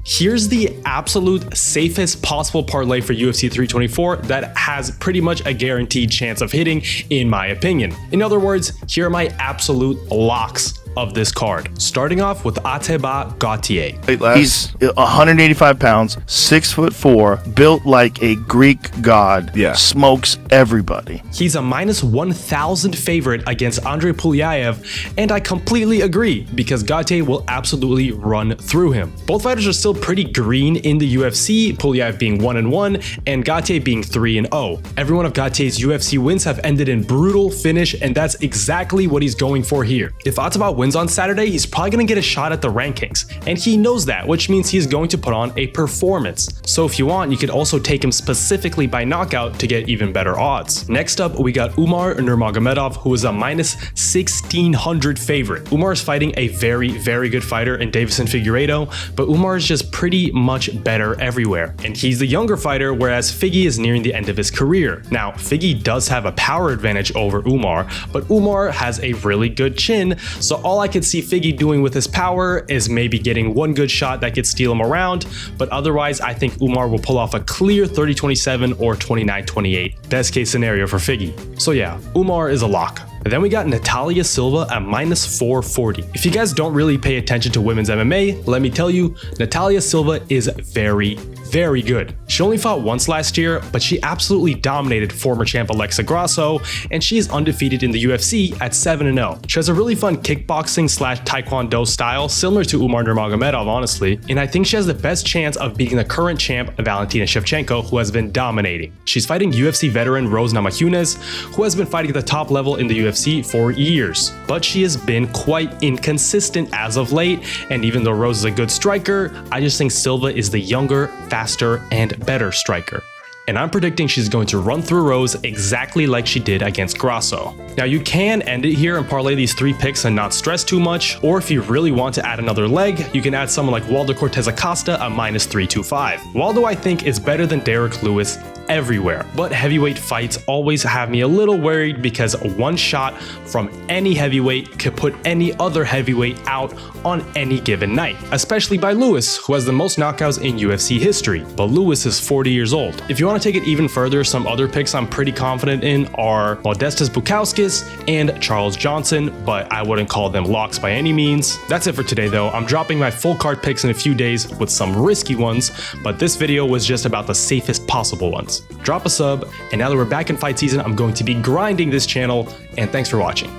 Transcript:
Here's the absolute safest possible parlay for UFC 324 that has pretty much a guaranteed chance of hitting, in my opinion. In other words, here are my absolute locks of this card. Starting off with gaethje. He's 185 pounds, 6'4", built like a Greek god. Yeah. Smokes everybody. He's a minus 1,000 favorite against Andre Pulyaev, and I completely agree because gaethje will absolutely run through him. Both fighters are still pretty green in the UFC, Pulyaev being 1-1 and gaethje being 3-0. Every one of gaethje's UFC wins have ended in brutal finish, and that's exactly what he's going for here. If Atabak wins on Saturday, he's probably going to get a shot at the rankings, and he knows that, which means he's going to put on a performance. So if you want, you could also take him specifically by knockout to get even better odds. Next up, we got Umar Nurmagomedov, who is a minus 1,600 favorite. Umar is fighting a very good fighter in Davison Figueiredo, but Umar is just pretty much better everywhere, and he's the younger fighter, whereas Figgy is nearing the end of his career. Now, Figgy does have a power advantage over Umar, but Umar has a really good chin, so all I could see Figgy doing with his power is maybe getting one good shot that could steal him around, but otherwise I think Umar will pull off a clear 30-27 or 29-28. Best case scenario for Figgy. So yeah, Umar is a lock. And then we got Natalia Silva at minus 440. If you guys don't really pay attention to women's MMA, let me tell you, Natalia Silva is very good. She only fought once last year, but she absolutely dominated former champ Alexa Grasso, and she is undefeated in the UFC at 7-0. She has a really fun kickboxing / taekwondo style, similar to Umar Nurmagomedov, honestly, and I think she has the best chance of beating the current champ Valentina Shevchenko, who has been dominating. She's fighting UFC veteran Rose Namajunas, who has been fighting at the top level in the UFC for years, but she has been quite inconsistent as of late, and even though Rose is a good striker, I just think Silva is the younger, faster, and better striker. And I'm predicting she's going to run through Rose exactly like she did against Grasso. Now you can end it here and parlay these 3 picks and not stress too much, or if you really want to add another leg, you can add someone like Waldo Cortez Acosta at minus 325. Waldo I think is better than Derek Lewis everywhere, but heavyweight fights always have me a little worried because one shot from any heavyweight could put any other heavyweight out on any given night, especially by Lewis, who has the most knockouts in UFC history, but Lewis is 40 years old. If you want to take it even further, some other picks I'm pretty confident in are Modestas Bukauskas and Charles Johnson, but I wouldn't call them locks by any means. That's it for today though. I'm dropping my full card picks in a few days with some risky ones, but this video was just about the safest possible ones. Drop a sub, and now that we're back in fight season, I'm going to be grinding this channel, and thanks for watching.